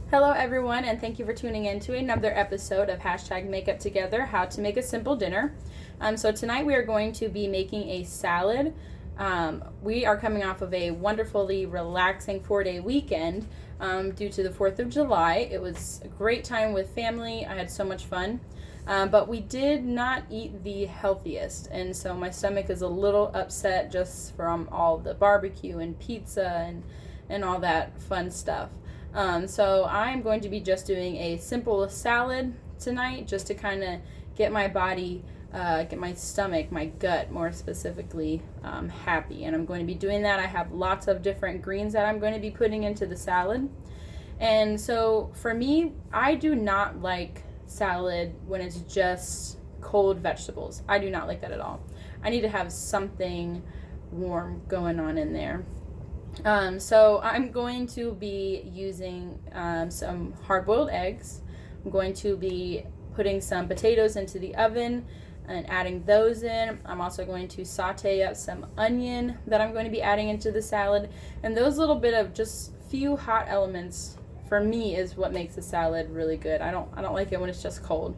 Hello everyone, and thank you for tuning in to another episode of Hashtag Makeup Together, How to Make a Simple Dinner. So tonight we are going to be making a salad. We are coming off of a wonderfully relaxing 4-day weekend due to the 4th of July. It was a great time with family. I had so much fun. But we did not eat the healthiest, and so my stomach is a little upset just from all the barbecue and pizza and all that fun stuff. So I'm going to be just doing a simple salad tonight just to kind of get my body, get my stomach, my gut more specifically, happy. And I'm going to be doing that. I have lots of different greens that I'm going to be putting into the salad. And so for me, I do not like salad when it's just cold vegetables. I do not like that at all. I need to have something warm going on in there. So I'm going to be using some hard-boiled eggs. I'm going to be putting some potatoes into the oven and adding those in. I'm also going to saute up some onion that I'm going to be adding into the salad. And those little bit of just few hot elements for me is what makes the salad really good. I don't like it when it's just cold.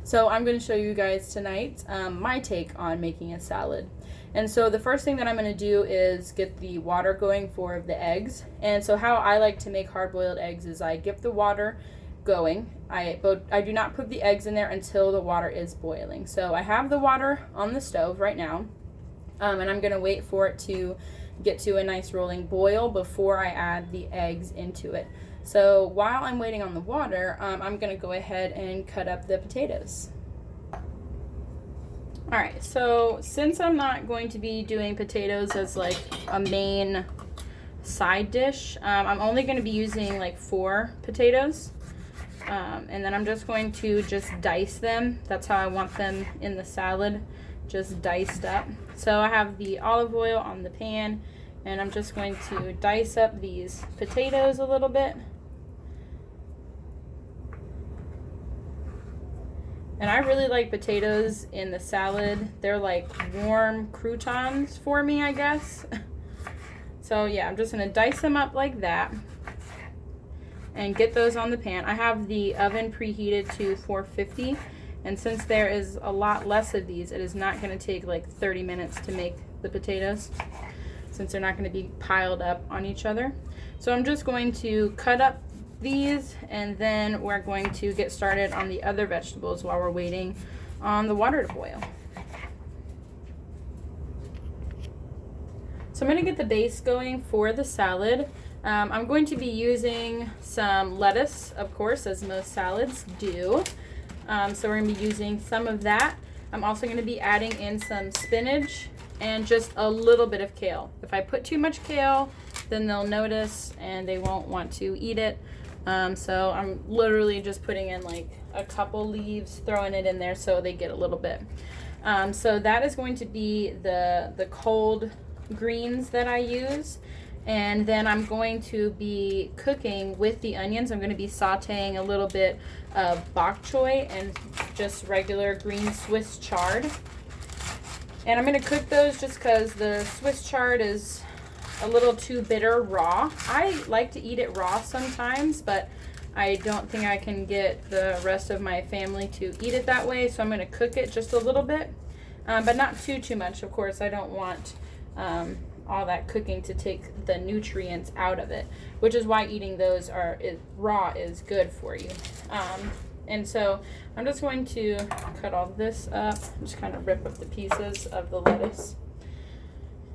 So I'm going to show you guys tonight my take on making a salad. And so the first thing that I'm going to do is get the water going for the eggs. And so how I like to make hard-boiled eggs is I get the water going. I do not put the eggs in there until the water is boiling. So I have the water on the stove right now, and I'm going to wait for it to get to a nice rolling boil before I add the eggs into it. So while I'm waiting on the water, I'm going to go ahead and cut up the potatoes. Alright, so since I'm not going to be doing potatoes as like a main side dish, I'm only going to be using like 4 potatoes. And then I'm just going to dice them. That's how I want them in the salad, just diced up. So I have the olive oil on the pan, and I'm just going to dice up these potatoes a little bit. And I really like potatoes in the salad. They're like warm croutons for me, I guess. So yeah, I'm just going to dice them up like that and get those on the pan. I have the oven preheated to 450, and since there is a lot less of these, it is not going to take like 30 minutes to make the potatoes, since they're not going to be piled up on each other. So I'm just going to cut up these, and then we're going to get started on the other vegetables while we're waiting on the water to boil. So I'm going to get the base going for the salad. I'm going to be using some lettuce, of course, as most salads do. So we're going to be using some of that. I'm also going to be adding in some spinach and just a little bit of kale. If I put too much kale, then they'll notice and they won't want to eat it. So I'm literally just putting in like a couple leaves, throwing it in there so they get a little bit. So that is going to be the cold greens that I use. And then I'm going to be cooking with the onions. I'm going to be sauteing a little bit of bok choy and just regular green Swiss chard. And I'm going to cook those just because the Swiss chard is a little too bitter raw. I like to eat it raw sometimes, but I don't think I can get the rest of my family to eat it that way, so I'm going to cook it just a little bit, but not too much. Of course, I don't want all that cooking to take the nutrients out of it, which is why eating those raw is good for you. And so I'm just going to cut all this up, just kind of rip up the pieces of the lettuce.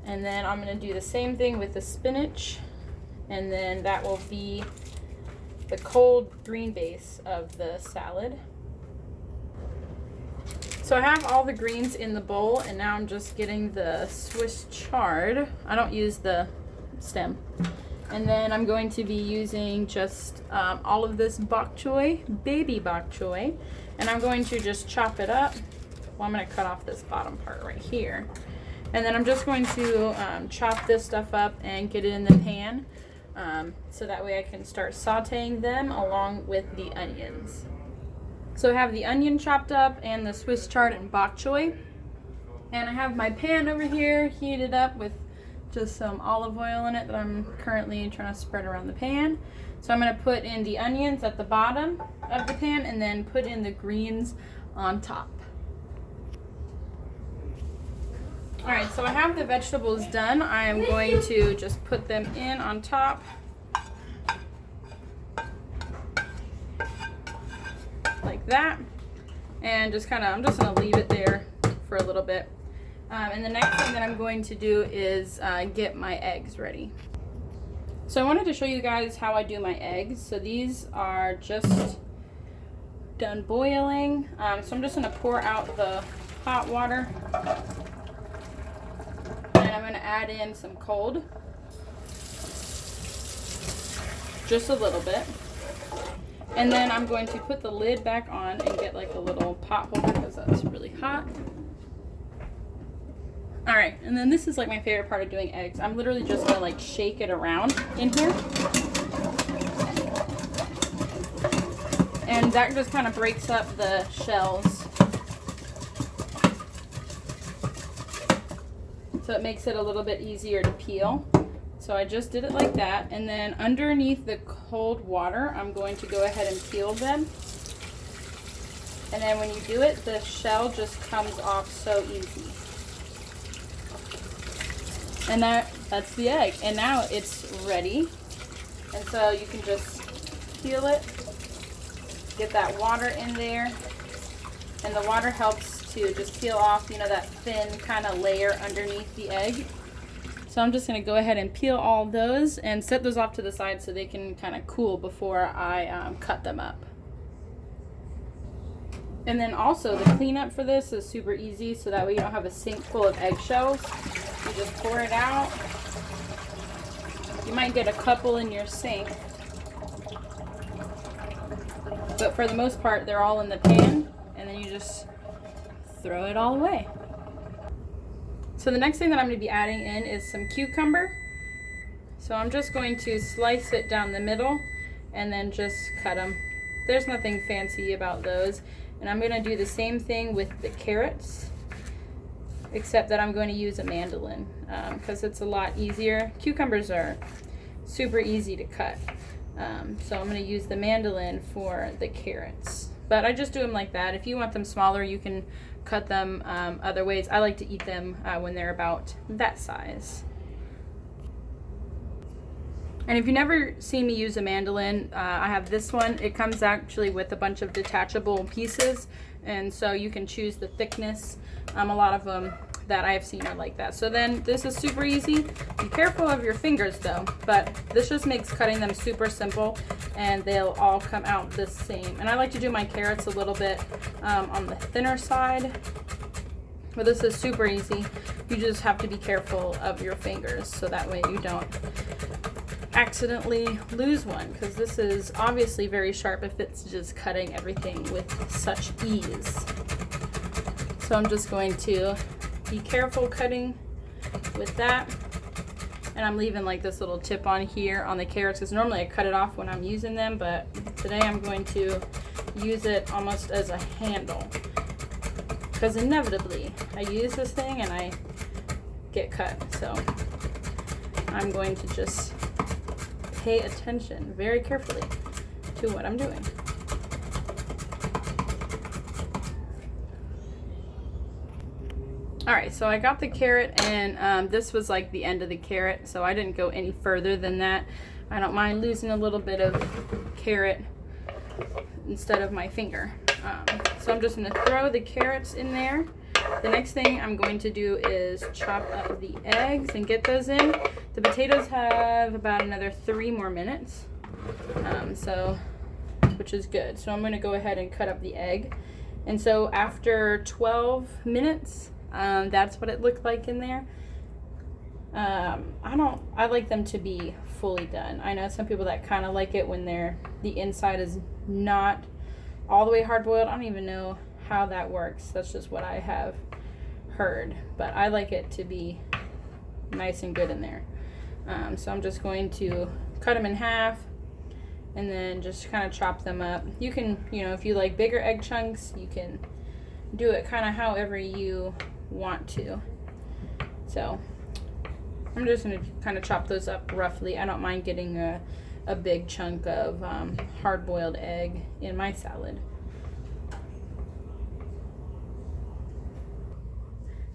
And then I'm going to do the same thing with the spinach, and then that will be the cold green base of the salad. So I have all the greens in the bowl, and now I'm just getting the Swiss chard. I don't use the stem. And then I'm going to be using just all of this bok choy, baby bok choy, and I'm going to just chop it up. Well, I'm going to cut off this bottom part right here. And then I'm just going to chop this stuff up and get it in the pan, so that way I can start sauteing them along with the onions. So I have the onion chopped up and the Swiss chard and bok choy. And I have my pan over here heated up with just some olive oil in it that I'm currently trying to spread around the pan. So I'm going to put in the onions at the bottom of the pan and then put in the greens on top. Alright, so I have the vegetables done. I am going to just put them in on top. Like that. And just I'm just going to leave it there for a little bit. And the next thing that I'm going to do is get my eggs ready. So I wanted to show you guys how I do my eggs. So these are just done boiling. So I'm just going to pour out the hot water. And I'm going to add in some cold. Just a little bit. And then I'm going to put the lid back on and get like a little pot holder because that's really hot. Alright, and then this is like my favorite part of doing eggs. I'm literally just going to like shake it around in here. And that just kind of breaks up the shells. So it makes it a little bit easier to peel. So I just did it like that. And then underneath the cold water, I'm going to go ahead and peel them. And then when you do it, the shell just comes off so easy. And that's the egg. And now it's ready. And so you can just peel it, get that water in there. And the water helps to just peel off, you know, that thin kind of layer underneath the egg. So I'm just going to go ahead and peel all those and set those off to the side so they can kind of cool before I cut them up. And then also the cleanup for this is super easy, so that way you don't have a sink full of eggshells. You just pour it out. You might get a couple in your sink, but for the most part they're all in the pan, and then you just throw it all away. So the next thing that I'm going to be adding in is some cucumber. So I'm just going to slice it down the middle and then just cut them. There's nothing fancy about those. And I'm going to do the same thing with the carrots, except that I'm going to use a mandolin because it's a lot easier. Cucumbers are super easy to cut. So I'm going to use the mandolin for the carrots. But I just do them like that. If you want them smaller, you can cut them other ways. I like to eat them when they're about that size. And if you've never seen me use a mandolin, I have this one. It comes actually with a bunch of detachable pieces, and so you can choose the thickness. A lot of them that I've seen are like that. So then this is super easy. Be careful of your fingers though, but this just makes cutting them super simple, and they'll all come out the same. And I like to do my carrots a little bit on the thinner side, but this is super easy. You just have to be careful of your fingers so that way you don't accidentally lose one, because this is obviously very sharp if it's just cutting everything with such ease. So I'm just going to be careful cutting with that, and I'm leaving like this little tip on here on the carrots because normally I cut it off when I'm using them, but today I'm going to use it almost as a handle because inevitably I use this thing and I get cut. So I'm going to just pay attention very carefully to what I'm doing. Alright, so I got the carrot, and this was like the end of the carrot, so I didn't go any further than that. I don't mind losing a little bit of carrot instead of my finger. So I'm just going to throw the carrots in there. The next thing I'm going to do is chop up the eggs and get those in. The potatoes have about another 3 more minutes, which is good. So I'm going to go ahead and cut up the egg. And so after 12 minutes, that's what it looked like in there. I like them to be fully done. I know some people that kind of like it when the inside is not all the way hard boiled. I don't even know how that works. That's just what I have heard, but I like it to be nice and good in there. So I'm just going to cut them in half and then just kind of chop them up. You can, if you like bigger egg chunks, you can do it kind of however you want to. So I'm just going to kind of chop those up roughly. I don't mind getting a big chunk of hard-boiled egg in my salad.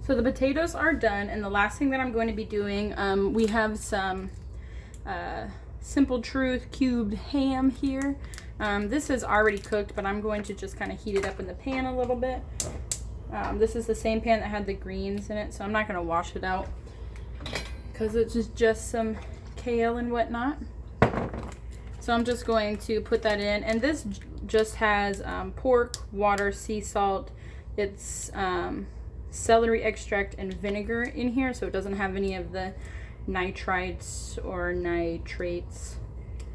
So the potatoes are done, and the last thing that I'm going to be doing, we have some Simple Truth cubed ham here. This is already cooked, but I'm going to just kind of heat it up in the pan a little bit. This is the same pan that had the greens in it, so I'm not going to wash it out because it's just some kale and whatnot. So I'm just going to put that in, and this just has pork, water, sea salt. It's celery extract and vinegar in here, so it doesn't have any of the nitrites or nitrates,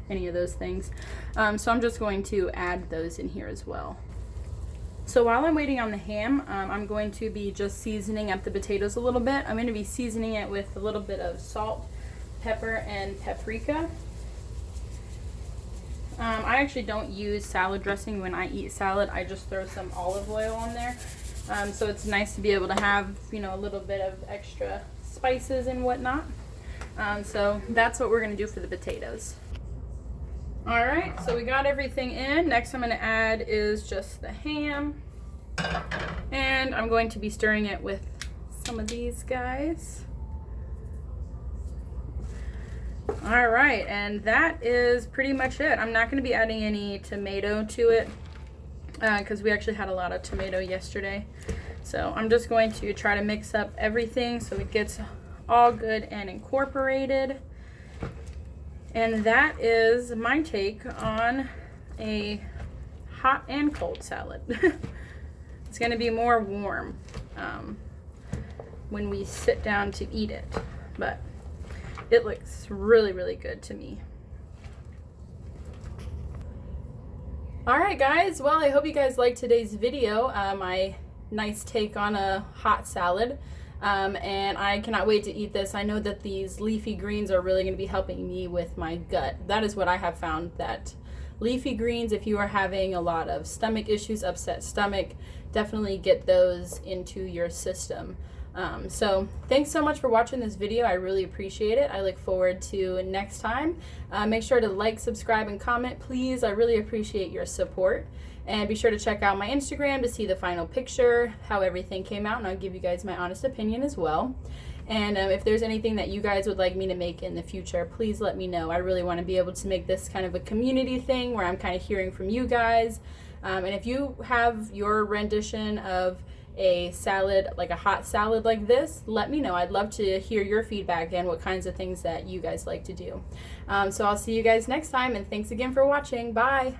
any of those things. So I'm just going to add those in here as well. So while I'm waiting on the ham, I'm going to be just seasoning up the potatoes a little bit. I'm going to be seasoning it with a little bit of salt, pepper, and paprika. I actually don't use salad dressing when I eat salad. I just throw some olive oil on there. So it's nice to be able to have, you know, a little bit of extra spices and whatnot. So that's what we're going to do for the potatoes. All right, so we got everything in. Next I'm going to add is just the ham. And I'm going to be stirring it with some of these guys. All right, and that is pretty much it. I'm not going to be adding any tomato to it because we actually had a lot of tomato yesterday. So I'm just going to try to mix up everything so it gets all good and incorporated. And that is my take on a hot and cold salad. It's going to be more warm when we sit down to eat it, but it looks really, really good to me. Alright guys, well I hope you guys liked today's video, my nice take on a hot salad, and I cannot wait to eat this. I know that these leafy greens are really going to be helping me with my gut. That is what I have found, that leafy greens, if you are having a lot of stomach issues, upset stomach, definitely get those into your system. So thanks so much for watching this video. I really appreciate it. I look forward to next time. Make sure to like, subscribe, and comment, please. I really appreciate your support. And be sure to check out my Instagram to see the final picture, how everything came out, and I'll give you guys my honest opinion as well. And if there's anything that you guys would like me to make in the future, please let me know. I really want to be able to make this kind of a community thing where I'm kind of hearing from you guys. And if you have your rendition of a salad, like a hot salad like this, let me know. I'd love to hear your feedback and what kinds of things that you guys like to do. So I'll see you guys next time, and thanks again for watching. Bye.